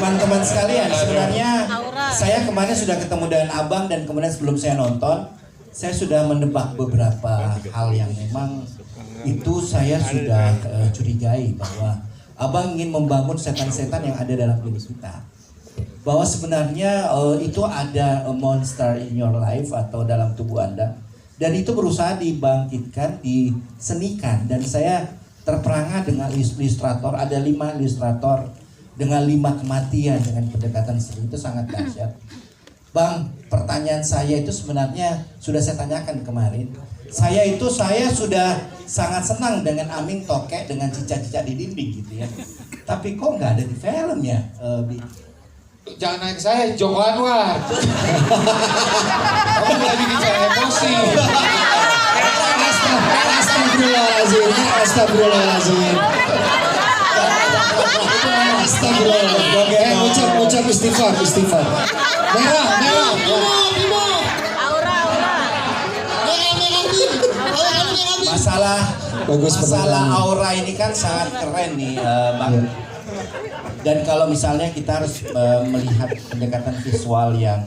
Teman-teman sekalian, sebenarnya saya kemarin sudah ketemu dengan Abang dan kemudian sebelum saya nonton, saya sudah menebak beberapa hal yang memang itu saya sudah curigai bahwa Abang ingin membangun setan-setan yang ada dalam diri kita. Bahwa sebenarnya itu ada a monster in your life atau dalam tubuh Anda. Dan itu berusaha dibangkitkan, disenikan. Dan saya terperangah dengan ilustrator, ada 5 ilustrator dengan 5 kematian dengan pendekatan seni itu sangat dahsyat. Bang, pertanyaan saya itu sebenarnya sudah saya tanyakan kemarin. Saya sudah sangat senang dengan Aming Tokek dengan cicak-cicak di dinding gitu ya. Tapi kok nggak ada di film ya, Bi? Jangan naik saya, Joko Anwar. Kamu nggak bikin saya emosi. Astagfirullahaladzim, astagfirullahaladzim. Astagfirullahaladzim. Ucap istighfar. Merah. Masalah aura ini kan sangat keren nih, Bang. Dan kalau misalnya kita harus melihat pendekatan visual yang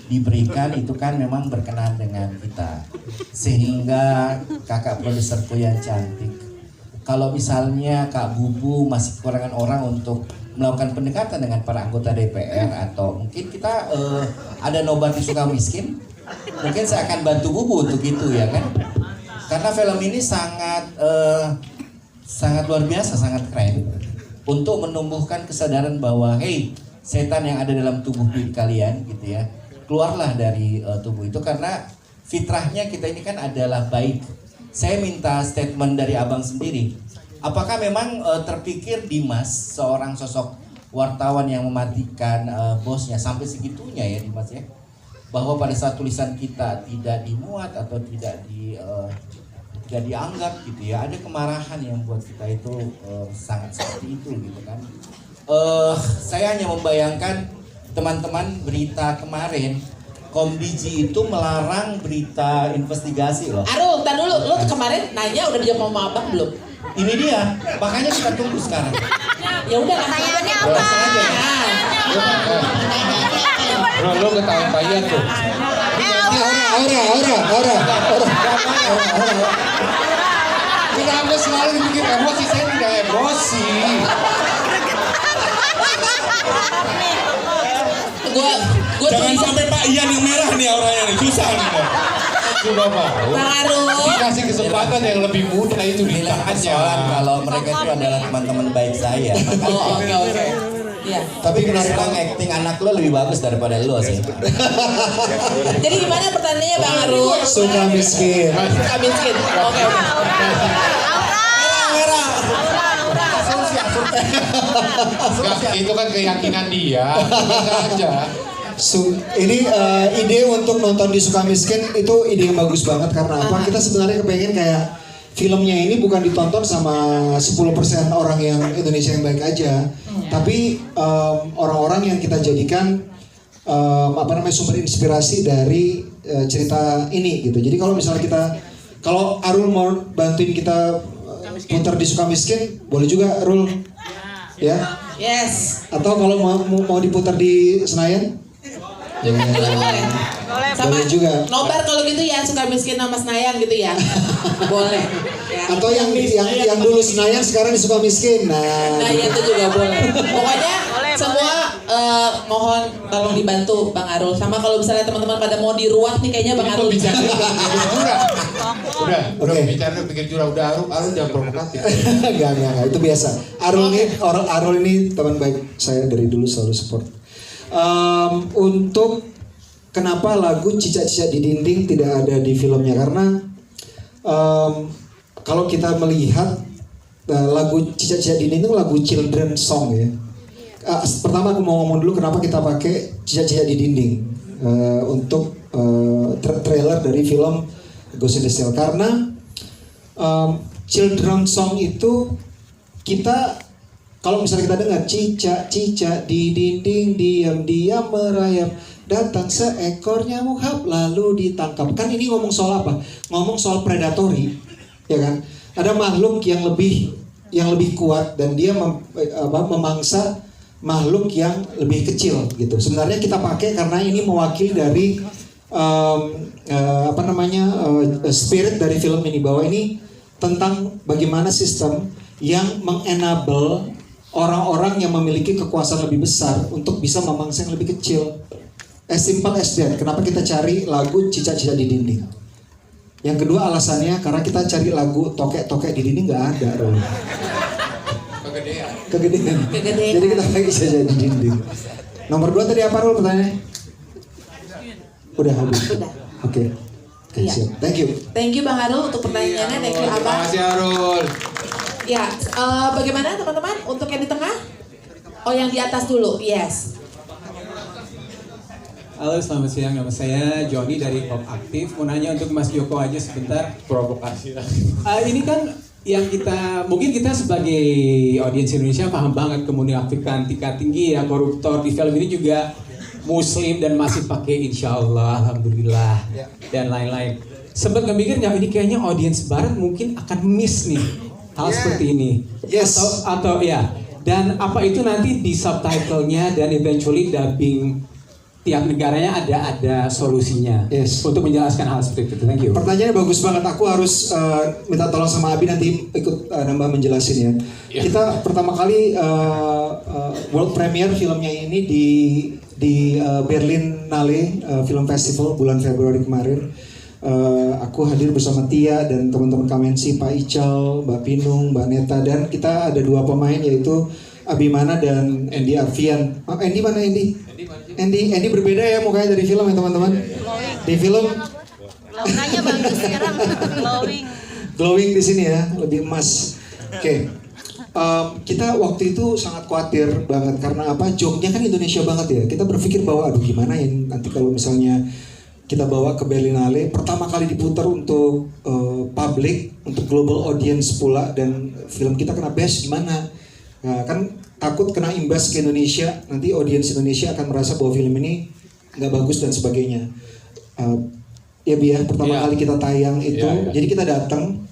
diberikan itu kan memang berkenan dengan kita. Sehingga kakak produserku yang cantik, kalau misalnya Kak Bubu masih kekurangan orang untuk melakukan pendekatan dengan para anggota DPR atau mungkin kita ada nobar di Sukamiskin, mungkin saya akan bantu Bubu untuk itu ya kan. Karena film ini sangat luar biasa, sangat keren untuk menumbuhkan kesadaran bahwa hey, setan yang ada dalam tubuh diri kalian gitu ya, keluarlah dari tubuh itu karena fitrahnya kita ini kan adalah baik. Saya minta statement dari Abang sendiri. Apakah memang terpikir Dimas seorang sosok wartawan yang mematikan bosnya sampai segitunya ya Dimas ya? Bahwa pada saat tulisan kita tidak dimuat atau tidak dianggap gitu ya, ada kemarahan yang buat kita itu sangat seperti itu gitu kan. Saya hanya membayangkan teman-teman berita kemarin Kombiji itu melarang berita investigasi loh. Arul, tar dulu, lo kemarin nanya udah dijawab sama abang belum? Ini dia, makanya kita tunggu sekarang. Ya udah, Pertanyaannya apa? Langsung aja. Bro, lo ketahuan bayar tuh. Aura. Kita Anda selalu bikin emosi, saya tidak emosi. Gua Jangan sampai Pak Ian yang merah nih auranya nih, susah nih. Coba mau. Arul. Dikasih kesempatan yang lebih mudah itu Inilah ditanya. persoalan kalau mereka itu adalah teman-teman baik saya. Oh, oke. Iya. Tapi terus terang acting anak lo lebih bagus daripada lo sih. Jadi gimana pertanyaannya Bang Arul? Suka miskin. Suka miskin. Oke. Enggak, itu kan keyakinan dia. Bisa aja. Ini ide untuk nonton di Sukamiskin itu ide yang bagus banget karena apa? Kita sebenarnya kepengen kayak filmnya ini bukan ditonton sama 10% orang yang Indonesia yang baik aja, tapi orang-orang yang kita jadikan sumber inspirasi dari cerita ini gitu. Jadi kalau misalnya kalau Arul mau bantuin kita putar di Sukamiskin, boleh juga Arul, ya? Yes. Atau kalau mau diputar di Senayan? Juga boleh. Sama Boleh juga. nobar kalau gitu ya, suka miskin sama Senayan gitu ya. Boleh. Ya. Atau yang dulu Senayan sekarang di Sukamiskin. Nah, itu juga boleh. Pokoknya semua mohon tolong dibantu Bang Arul. Sama kalau misalnya teman-teman pada mau diruat nih kayaknya Bang Arul. Bicara udah Oke. bicara pikir curang, udah Arul jangan provokatif. Enggak, itu biasa. Arul ini teman baik saya dari dulu, selalu support. Untuk kenapa lagu Cicak-Cicak di Dinding tidak ada di filmnya, karena kalau kita melihat lagu Cicak-Cicak di Dinding itu lagu children song ya. Pertama aku mau ngomong dulu kenapa kita pakai Cicak-Cicak di Dinding untuk trailer dari film Ghost in the Shell, karena children song itu kita kalau misalnya kita dengar cicak-cicak di dinding diam-diam merayap, datang seekor nyamuk hap lalu ditangkap. Kan ini ngomong soal apa? Ngomong soal predatory, ya kan? Ada makhluk yang lebih kuat dan dia memangsa makhluk yang lebih kecil gitu. Sebenarnya kita pakai karena ini mewakili dari spirit dari film ini, bahwa ini tentang bagaimana sistem yang mengenable orang-orang yang memiliki kekuasaan lebih besar untuk bisa memangsa yang lebih kecil. As simple as that. Kenapa kita cari lagu cicak-cicak di dinding? Yang kedua alasannya karena kita cari lagu tokek-tokek di dinding nggak ada. Kegedean. Jadi kita pakai cicak di dinding. Nomor 2 tadi apa Rul pertanyaannya? Udah habis. Udah. Oke. Iya. Siap. Thank you. Thank you Bang Arul untuk pertanyaannya. Thank you Terima Abang. kasih Arul. Ya, bagaimana teman-teman untuk yang di tengah? Oh, yang di atas dulu. Yes. Halo, selamat siang. Nama saya Joni dari Pop Aktif. Mau nanya untuk Mas Joko aja sebentar. Provokasi. Ini kan yang mungkin kita sebagai audiens Indonesia paham banget kemunafikan tingkat tinggi ya, koruptor di film ini juga Muslim dan masih pakai Insya Allah, Alhamdulillah dan lain-lain. Sempat nggak mikir nggak ini kayaknya audiens Barat mungkin akan miss nih hal seperti ini. Yes. Atau ya. Dan apa itu nanti di subtitlenya dan eventually dubbing tiap negaranya ada solusinya untuk menjelaskan hal seperti itu. Thank you. Pertanyaannya bagus banget. Aku harus minta tolong sama Abi nanti ikut nambah menjelasin ya. Kita pertama kali world premiere filmnya ini di Berlinale Film Festival bulan Februari kemarin. Aku hadir bersama Tia dan teman-teman Kamensi, Pak Ical, Mbak Pinung, Mbak Neta, dan kita ada 2 pemain yaitu Abimana dan Andy Arfian. Andy mana Andy? Andy berbeda ya mukanya dari film ya teman-teman. Di film Launanya bagus sekarang, glowing di sini ya, lebih emas. Oke. Kita waktu itu sangat khawatir banget karena apa? Joknya kan Indonesia banget ya. Kita berpikir bahwa aduh gimana ya nanti kalau misalnya kita bawa ke Berlinale, pertama kali diputar untuk publik, untuk global audience pula, dan film kita kena bash gimana? Nah, kan takut kena imbas ke Indonesia, nanti audiens Indonesia akan merasa bahwa film ini nggak bagus dan sebagainya. Ya Bi ya, pertama kali kita tayang itu, jadi kita datang,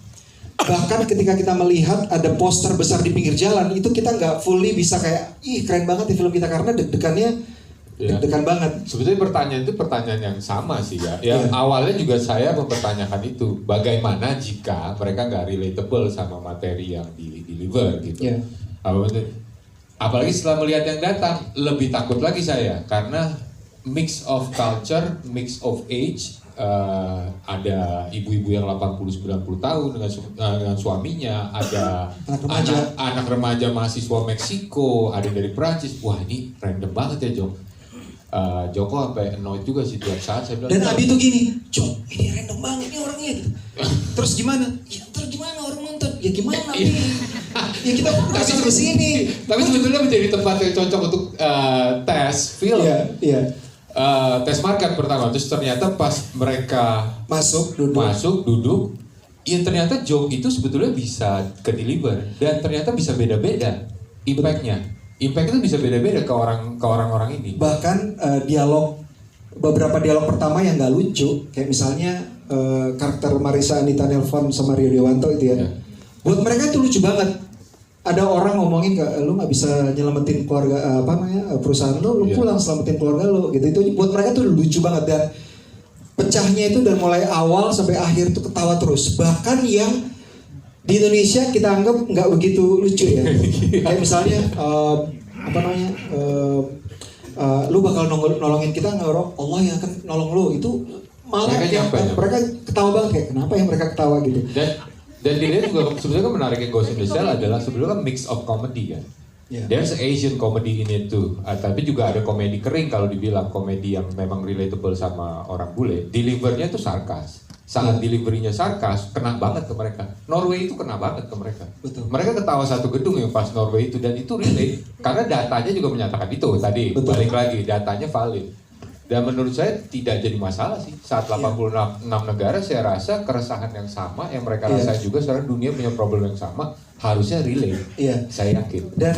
bahkan ketika kita melihat ada poster besar di pinggir jalan, itu kita nggak fully bisa kayak, ih keren banget di film kita, karena deg-degannya deg-degan banget. Sebetulnya pertanyaan itu pertanyaan yang sama sih ya. Yang awalnya juga saya mempertanyakan itu, bagaimana jika mereka nggak relatable sama materi yang di deliver gitu. Apalagi setelah melihat yang datang, lebih takut lagi saya karena mix of culture, mix of age. Ada ibu-ibu yang 80-90 tahun dengan suaminya, ada anak remaja mahasiswa Meksiko, ada dari Prancis. Wah ini random banget ya Joko sampai annoyed juga sih tiap saat saya bilang. Dan Abi tuh gini, Jok ini random banget nih orangnya gitu. Terus gimana? Ya terus gimana orang nonton? Ya gimana Abi? Ya kita kasih ke sini. Tapi sebetulnya menjadi tempat yang cocok untuk tes film. Iya. Tes market pertama, terus ternyata pas mereka masuk duduk, ya ternyata joke itu sebetulnya bisa ke deliver dan ternyata bisa beda-beda impactnya. Impact itu bisa beda-beda ke orang-orang ini. Bahkan beberapa dialog pertama yang nggak lucu, kayak misalnya karakter Marisa Anita Nelfon sama Rio Dewanto itu ya. Buat mereka itu lucu banget. Ada orang ngomongin lu nggak bisa nyelamatin keluarga perusahaan lu pulang selamatin keluarga lu gitu. Itu buat mereka tuh lucu banget, dan pecahnya itu dari mulai awal sampai akhir tuh ketawa terus. Bahkan yang di Indonesia kita anggap nggak begitu lucu ya. Kayak misalnya lu bakal nolongin kita nggak, Allah yang akan nolong lu, itu malah mereka ketawa banget, kayak kenapa ya mereka ketawa gitu. Dan dilihat juga sebenarnya kan menariknya Ghost in the Shell adalah sebenarnya kan mix of comedy kan. There's Asian comedy in it too. Tapi juga ada komedi kering kalau dibilang komedi yang memang relatable sama orang bule. Delivernya tuh sarkas. Saat deliverynya sarkas, kena banget ke mereka. Norway itu kena banget ke mereka. Betul. Mereka ketawa satu gedung yang pas Norway itu, dan itu relate karena datanya juga menyatakan itu tadi. Betul. Balik lagi, datanya valid. Dan menurut saya tidak jadi masalah sih. Saat 86 negara saya rasa keresahan yang sama yang mereka rasain juga, sekarang dunia punya problem yang sama, harusnya relate. Saya yakin. Dan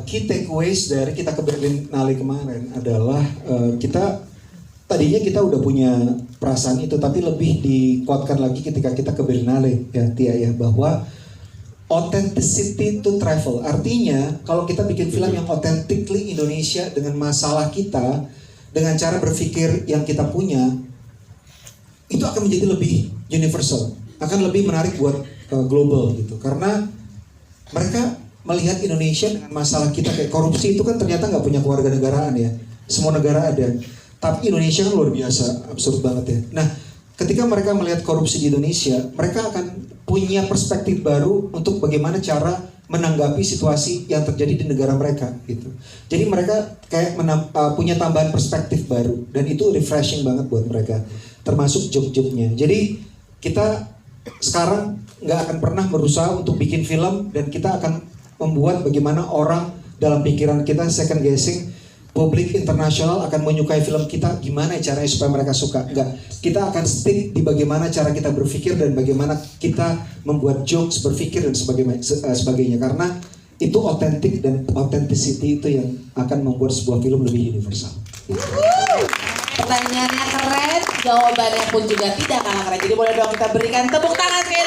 key takeaways dari kita ke Berlinale kemarin adalah tadinya kita udah punya perasaan itu, tapi lebih dikuatkan lagi ketika kita ke Berlinale ya Tia ya, bahwa authenticity to travel. Artinya kalau kita bikin film yang authentically Indonesia dengan masalah kita, dengan cara berpikir yang kita punya, itu akan menjadi lebih universal, akan lebih menarik buat global gitu. Karena mereka melihat Indonesia dengan masalah kita kayak korupsi itu kan ternyata nggak punya kewarganegaraan ya. Semua negara ada, tapi Indonesia kan luar biasa, absurd banget ya. Nah, ketika mereka melihat korupsi di Indonesia, mereka akan punya perspektif baru untuk bagaimana cara menanggapi situasi yang terjadi di negara mereka gitu. Jadi mereka kayak punya tambahan perspektif baru dan itu refreshing banget buat mereka, termasuk joke-joke-nya. Jadi kita sekarang nggak akan pernah berusaha untuk bikin film dan kita akan membuat bagaimana orang dalam pikiran kita second guessing. Publik internasional akan menyukai film kita, gimana caranya supaya mereka suka? Enggak, kita akan stick di bagaimana cara kita berpikir dan bagaimana kita membuat jokes, berpikir dan sebagainya. Karena itu otentik dan authenticity itu yang akan membuat sebuah film lebih universal. Pertanyaannya keren, jawabannya pun juga tidak kalah keren. Jadi boleh dong kita berikan tepuk tangan sekali.